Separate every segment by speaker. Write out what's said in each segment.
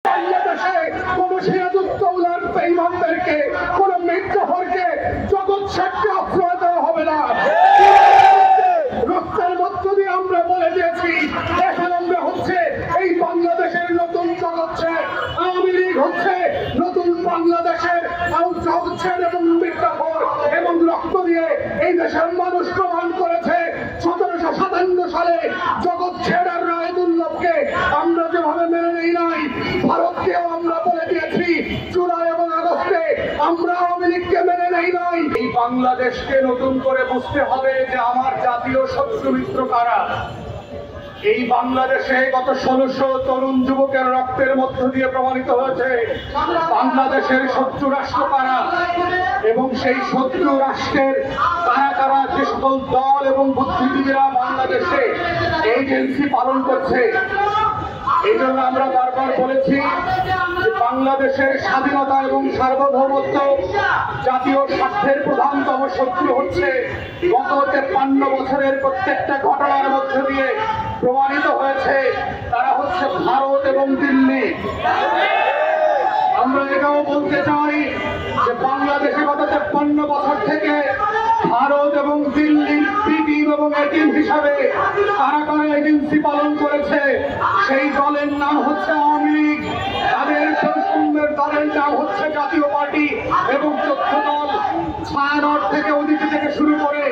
Speaker 1: বাংলাদেশে কোন সিরাজউদ্দৌলার বেঈমানদেরকে, কোন মির্জাফরকে, জগৎ শেখকে আশ্রয় দেওয়া হবে না। রক্তের মধ্য দিয়ে আমরা বলে দিয়েছি, এখন আমরা হচ্ছে এই বাংলাদেশের নতুন জগৎ শেখ। আওয়ামী লীগ হচ্ছে নতুন বাংলাদেশের জগৎ শেখ এবং মির্জাফর, এবং রক্ত দিয়ে এই দেশের মানুষ প্রমাণ করেছে 1757 সালে জগৎ শেখ আর রায়দুল্লভকে আমরা যেভাবে মেনে নেই নাই, ভারতকেও আমরা বলে দিয়েছি জুলাই এবং আগস্টে আমরা আওয়ামী লীগকে মেনে নেই নাই। এই বাংলাদেশকে নতুন করে বুঝতে হবে যে আমার জাতীয় শত্রু মিত্র কারা। এই বাংলাদেশে গত 1600 তরুণ যুবকের রক্তের মধ্য দিয়ে প্রমাণিত হয়েছে বাংলাদেশের শত্রু রাষ্ট্র কারা, এবং সেই শত্রু রাষ্ট্রের কারা কারা যে সকল দল এবং বুদ্ধিজীবীরা বাংলাদেশে এজেন্সি পালন করছে। এই জন্য আমরা বারবার বলেছি যে বাংলাদেশের স্বাধীনতা এবং সার্বভৌমত্ব জাতীয় স্বার্থের প্রধানতম শত্রু হচ্ছে গত 53 বছরের প্রত্যেকটা ঘটনার মধ্য দিয়ে প্রমাণিত হয়েছে, তারা হচ্ছে ভারত এবং দিল্লি। আমরা এটাও বলতে চাই যে বাংলাদেশে গত 53 বছর থেকে ভারত এবং দিল্লির পিটিম এবং এটিম হিসাবে কারা কারা এজেন্সি পালন করেছে। সেই দলের নাম হচ্ছে আওয়ামী লীগ, তাদের সৌম্যের দলের নাম হচ্ছে জাতীয় পার্টি, এবং 14 দল ছায়ানট থেকে ওদিকে থেকে শুরু করে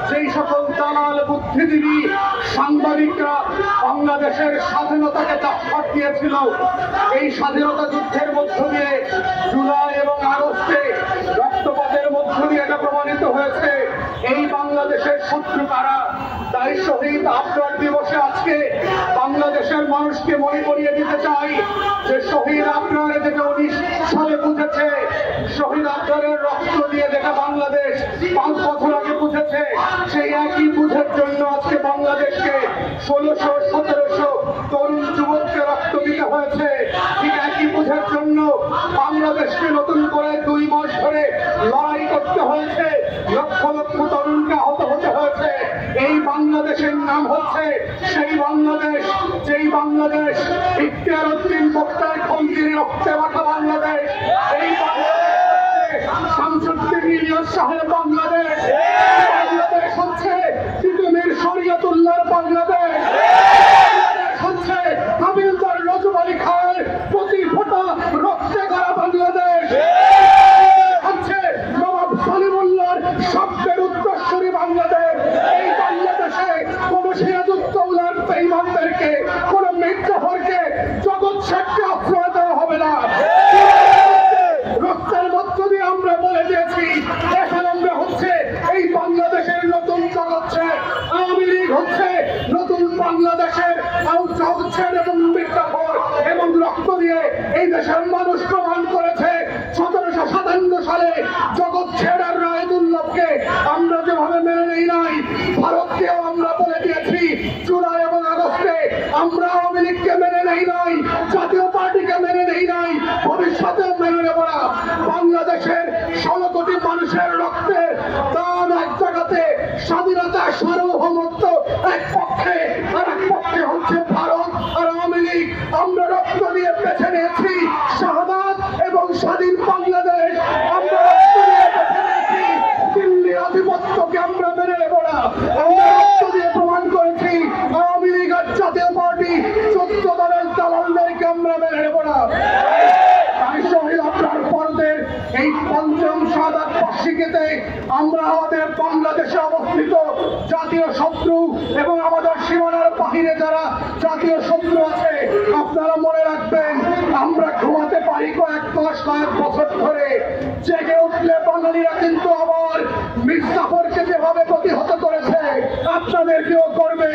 Speaker 1: যেই সকল দালাল বুদ্ধিজীবী সাংবাদিকরা বাংলাদেশের স্বাধীনতাকে দাপট দিয়েছিল, এই স্বাধীনতা যুদ্ধের মধ্য দিয়ে জুলাই এবং আগস্টে রক্তপাতের মধ্য দিয়ে এটা প্রমাণিত হয়েছে এই বাংলাদেশের শত্রু কারা। তাই শহীদ আফরার দিবসে আজকে বাংলাদেশের মানুষকে মনে করিয়ে দিতে চাই যে শহীদ আফরার থেকে 19 সালে বুঝেছে, শহীদ আফরারের রক্ত দিয়ে দেখা বাংলাদেশ 5 বছর আগে বুঝেছে, সেই একই বুঝের জন্য আজকে বাংলাদেশকে 1600-1700 তরুণ যুবককে রক্ত দিতে হয়েছে। ঠিক একই বুঝের জন্য বাংলাদেশকে নতুন করে 2 মাস ধরে লড়াই করতে হয়েছে, লক্ষ লক্ষ তরুণকে আহত হতে হয়েছে। এই বাংলাদেশের নাম হচ্ছে সেই বাংলাদেশ, যেই বাংলাদেশ ইখতিয়ার উদ্দিন বক্তার খঞ্জির রক্তে মাখা বাংলাদেশ, এই বাংলাদেশ শামসুদ্দিন ইলিয়াস শাহের বাংলাদেশ, বাংলাদেশ হচ্ছে তিতুমির শরীয়তুল্লাহর বাংলাদেশ, হচ্ছে হাবিলদার রজব আলী খানের প্রতি ফোঁটা রক্তে গড়া বাংলাদেশ, হচ্ছে নবাব সলিমুল্লাহর শব্দের উত্তরসূরি বাংলাদেশ। এই বাংলাদেশে কোন সিরাজউদ্দৌলার বেঈমানদেরকে, কোন মির্জাফরকে, জগৎ শেখকে আশ্রয় দেওয়া হবে না। রক্তের মধ্য দিয়ে আমরা বলে দিয়েছি, এখন আমরা হচ্ছে এই বাংলাদেশের নতুন জগৎ শেখ। আওয়ামী লীগ হচ্ছে নতুন বাংলাদেশের জগৎ শেখ এবং মির্জাফর, এবং রক্ত দিয়ে এই দেশের মানুষ প্রমাণ করেছে 1757 সালে জগৎ শেখ আর রায়দুল্লভকে আমরা যেভাবে মেনে নেই নাই, ভারতকেও আমরা বলে দিয়েছি জুলাই এবং আগস্টে আমরা আওয়ামী লীগকে মেনে নেই নাই, জাতীয় পার্টিকে মেনে নেই নাই, ভবিষ্যতেও মেনে নেব না। বাংলাদেশের 16 কোটি মানুষের রক্তের দাম এক জায়গাতে, স্বাধীনতা সার্বভৌমত্ব এক পক্ষে, আর এক পক্ষে হচ্ছে ভারত আর আওয়ামী লীগ। আমরা রক্ত দিয়ে বেছে নিয়েছি শাহাদাত এবং স্বাধীন বাংলাদেশ, আমরা রক্ত দিয়ে বেছে নিয়েছি দিল্লির আধিপত্যকে আমরা মেনে নেব না। আমরা রক্ত দিয়ে প্রমাণ করেছি আওয়ামী লীগ আর জাতীয় পার্টি 14 দলের দালালদেরকে আমরা মেনে নেব না। তাই শহীদ আফরার পর্বের এই 5ম শাহাদাত বার্ষিকীতে আমরা আমাদের বাংলাদেশে অবস্থিত জাতীয় শত্রু এবং আমাদের সীমানার বাহিরে যারা জাতীয় শত্রু আছে, আপনারা মনে রাখবেন আমরা ঘুমাতে পারি কয়েক বছর ধরে, জেগে উঠলে বাঙালিরা কিন্তু আবার মির্জাফরকে যেভাবে প্রতিহত করেছে আপনাদেরকেও করবে।